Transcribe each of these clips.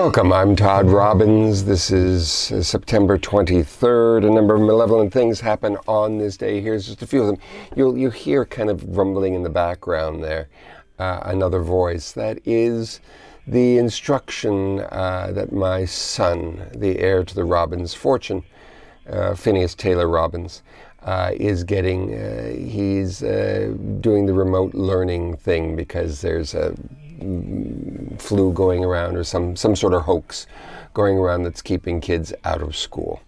Welcome, I'm Todd Robbins. This is September 23rd. A number of malevolent things happen on this day. Here's just a few of them. You'll hear kind of rumbling in the background there, another voice. That is the instruction that my son, the heir to the Robbins fortune, Phineas Taylor Robbins, is getting. He's doing the remote learning thing because there's a flu going around or some sort of hoax going around that's keeping kids out of school.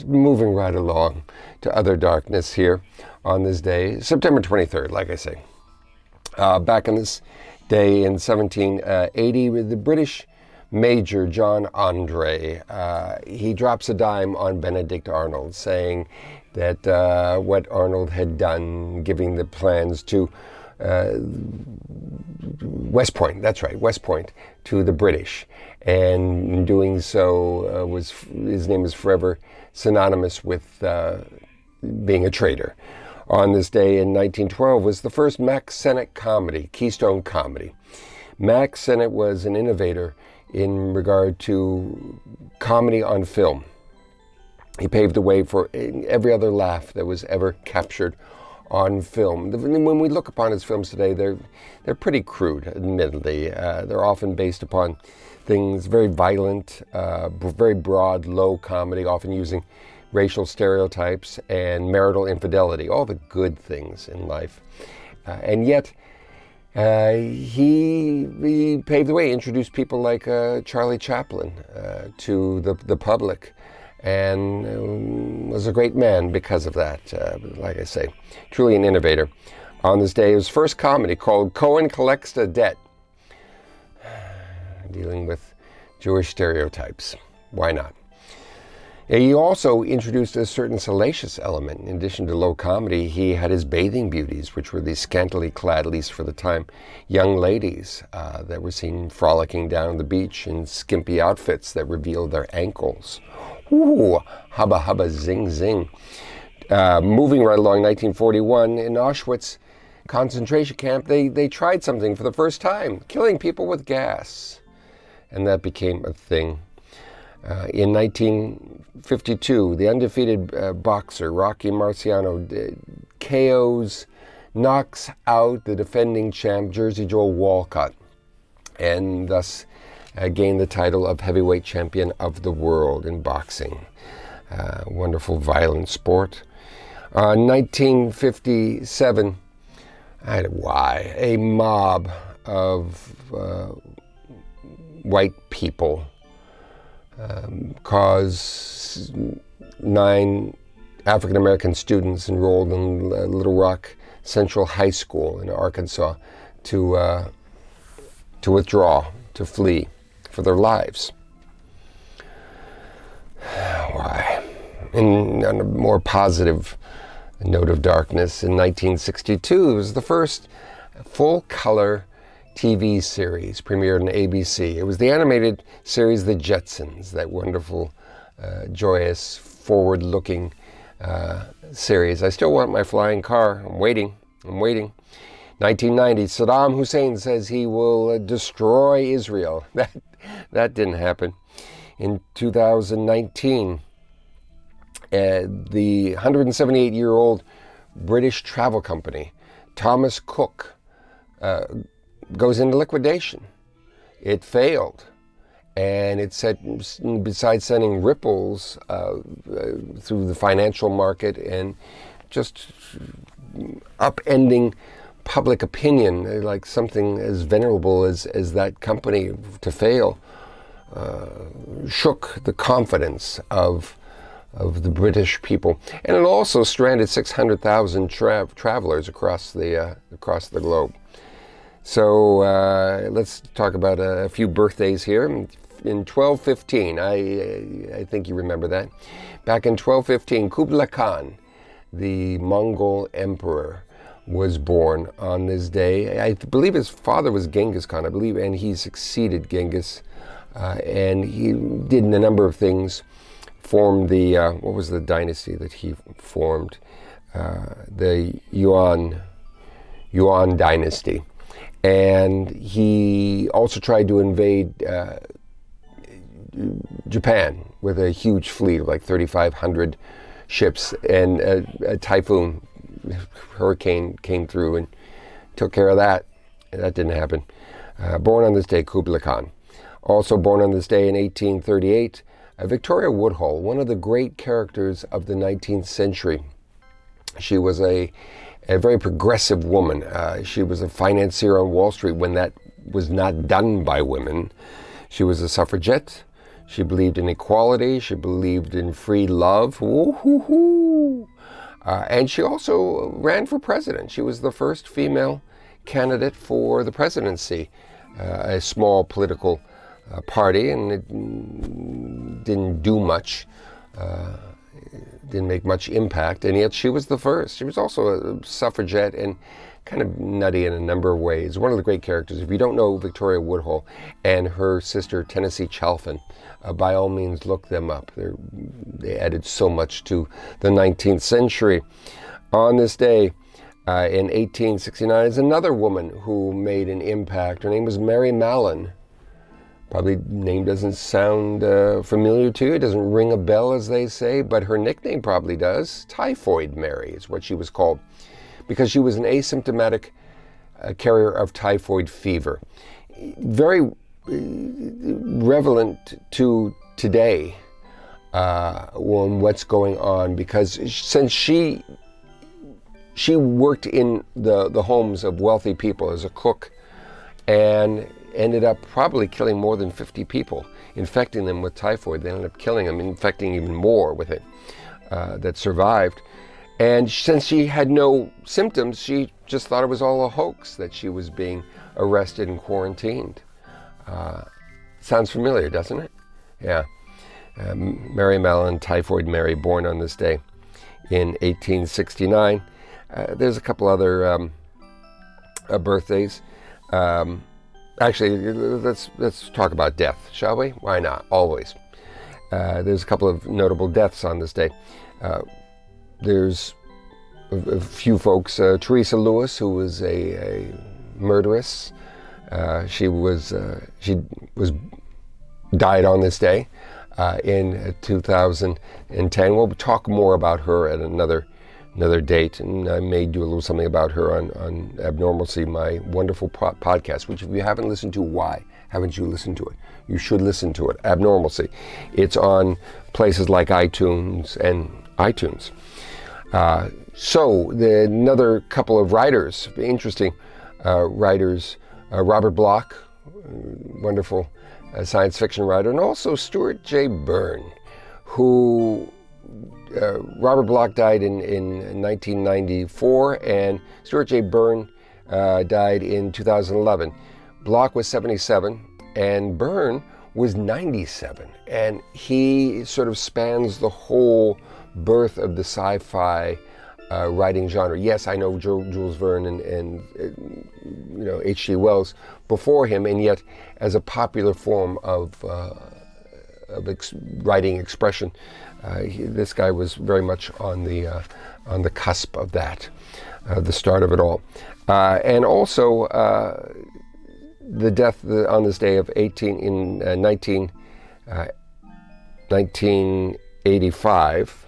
Moving right along to other darkness here on this day, September 23rd, like I say. Back in this day in 1780, the British Major John Andre, he drops a dime on Benedict Arnold, saying that what Arnold had done, giving the plans to West Point, that's right, West Point, to the British. And in doing so, his name is forever synonymous with being a traitor. On this day in 1912 was the first Mack Sennett comedy, Keystone Comedy. Mack Sennett was an innovator in regard to comedy on film. He paved the way for every other laugh that was ever captured on film. When we look upon his films today, they're pretty crude, admittedly. They're often based upon things very violent, very broad, low comedy, often using racial stereotypes and marital infidelity, all the good things in life. And yet, he paved the way, introduced people like Charlie Chaplin to the public, and was a great man because of that. Like I say, truly an innovator. On this day, his first comedy called Cohen Collects a Debt, dealing with Jewish stereotypes. Why not? He also introduced a certain salacious element. In addition to low comedy, he had his bathing beauties, which were these scantily clad, at least for the time, young ladies that were seen frolicking down the beach in skimpy outfits that revealed their ankles. Ooh, hubba hubba zing zing. Moving right along, 1941, in Auschwitz concentration camp, they tried something for the first time, killing people with gas. And that became a thing. In 1952, the undefeated boxer Rocky Marciano knocks out the defending champ Jersey Joe Walcott, and thus gained the title of heavyweight champion of the world in boxing. Wonderful, violent sport. 1957, a mob of white people caused 9 African-American students enrolled in Little Rock Central High School in Arkansas to withdraw, to flee for their lives. Why? And on a more positive note of darkness, in 1962, it was the first full-color TV series premiered on ABC. It was the animated series The Jetsons, that wonderful, joyous, forward-looking series. I still want my flying car. I'm waiting. 1990, Saddam Hussein says he will destroy Israel. That didn't happen. In 2019, the 178-year-old British travel company, Thomas Cook, goes into liquidation. It failed. And it said, besides sending ripples through the financial market and just upending public opinion, like something as venerable as that company to fail, shook the confidence of the British people. And it also stranded 600,000 travelers across the globe. So let's talk about a few birthdays here. In 1215, I think you remember that. Back in 1215, Kublai Khan, the Mongol emperor, was born on this day. I believe his father was Genghis Khan, and he succeeded Genghis. And he did a number of things, formed the, what was the dynasty that he formed? The Yuan dynasty. And he also tried to invade Japan with a huge fleet of like 3,500 ships, and a typhoon, hurricane came through and took care of that. And that didn't happen. Born on this day, Kublai Khan. Also born on this day in 1838, Victoria Woodhull, one of the great characters of the 19th century. She was a very progressive woman. She was a financier on Wall Street when that was not done by women. She was a suffragette. She believed in equality. She believed in free love. Woo-hoo-hoo. And she also ran for president. She was the first female candidate for the presidency, a small political party, and it didn't do much, didn't make much impact, and yet she was the first. She was also a suffragette and kind of nutty in a number of ways. One of the great characters. If you don't know Victoria Woodhull and her sister Tennessee Chalfin, by all means look them up. They added so much to the 19th century. On this day, in 1869, is another woman who made an impact. Her name was Mary Mallon. Probably name doesn't sound familiar to you. It doesn't ring a bell, as they say, but her nickname probably does. Typhoid Mary is what she was called, because she was an asymptomatic carrier of typhoid fever. Very relevant to today on what's going on, because since she worked in the homes of wealthy people as a cook, and ended up probably killing more than 50 people, infecting them with typhoid. They ended up killing them, infecting even more with it that survived. And since she had no symptoms, she just thought it was all a hoax, that she was being arrested and quarantined. Sounds familiar, doesn't it? Yeah. Mary Mallon, Typhoid Mary, born on this day in 1869. There's a couple other birthdays. Actually, let's talk about death, shall we? Why not? Always. There's a couple of notable deaths on this day. There's a few folks. Teresa Lewis, who was a murderess. She died on this day in 2010. We'll talk more about her at another date, and I may do a little something about her on Abnormalcy, my wonderful podcast, which if you haven't listened to, why haven't you listened to it? You should listen to it, Abnormalcy. It's on places like iTunes and iTunes. So another couple of writers, interesting writers, Robert Bloch, wonderful science fiction writer, and also Stuart J. Byrne, who Robert Bloch died in 1994, and Stuart J. Byrne died in 2011. Bloch was 77, and Byrne was 97, and he sort of spans the whole birth of the sci-fi writing genre. Yes, I know Jules Verne and H.G. Wells before him, and yet as a popular form of writing expression, this guy was very much on the cusp of that, the start of it all. And also the death on this day of 1985.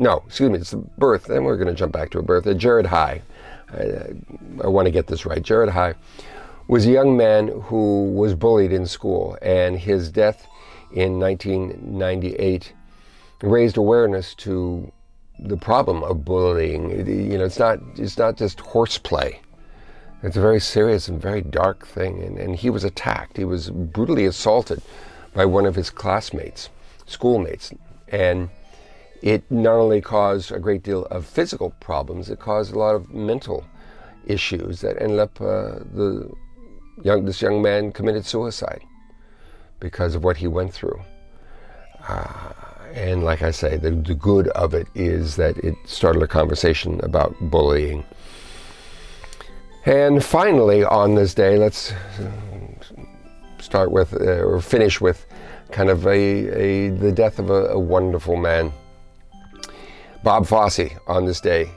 No, excuse me, it's the birth. Then we're going to jump back to a birth. Jared High. I want to get this right. Jared High was a young man who was bullied in school, and his death in 1998 raised awareness to the problem of bullying. It's not just horseplay. It's a very serious and very dark thing. And he was attacked. He was brutally assaulted by one of his classmates, schoolmates. And it not only caused a great deal of physical problems, it caused a lot of mental issues that ended up this young man committed suicide because of what he went through. And like I say, the good of it is that it started a conversation about bullying. And finally, on this day, let's start with, or finish with, kind of the death of a wonderful man. Bob Fosse, on this day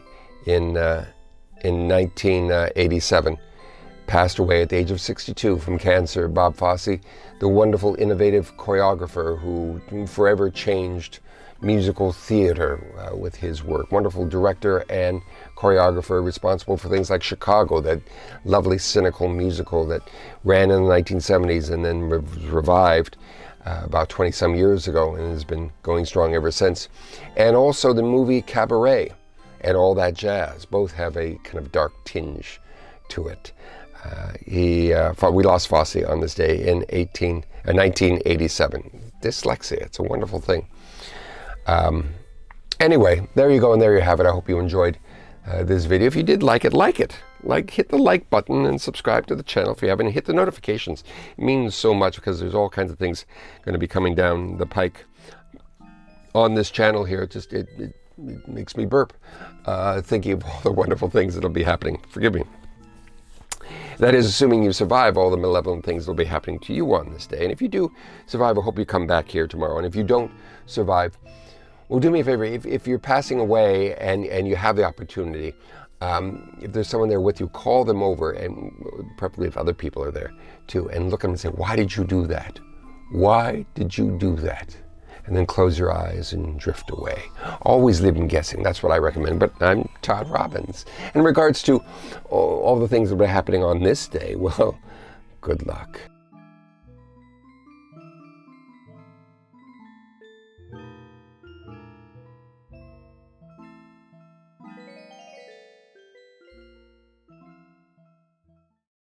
in 1987, passed away at the age of 62 from cancer. Bob Fosse, the wonderful, innovative choreographer who forever changed musical theater with his work. Wonderful director and choreographer, responsible for things like Chicago, that lovely, cynical musical that ran in the 1970s and then revived about 20-some years ago and has been going strong ever since. And also the movie Cabaret and All That Jazz. Both have a kind of dark tinge to it. We lost Fosse on this day in 1987. Dyslexia, it's a wonderful thing. Anyway, there you go, and there you have it. I hope you enjoyed this video. If you did like it, hit the like button and subscribe to the channel if you haven't. Hit the notifications. It means so much because there's all kinds of things going to be coming down the pike on this channel here. It makes me burp thinking of all the wonderful things that'll be happening. Forgive me. That is assuming you survive all the malevolent things that will be happening to you on this day. And if you do survive, I hope you come back here tomorrow. And if you don't survive, well, do me a favor. If you're passing away and you have the opportunity, if there's someone there with you, call them over, and preferably if other people are there too, and look at them and say, why did you do that? Why did you do that? And then close your eyes and drift away. Always live in guessing. That's what I recommend. But I'm Todd Robbins. In regards to all the things that are happening on this day, well, good luck.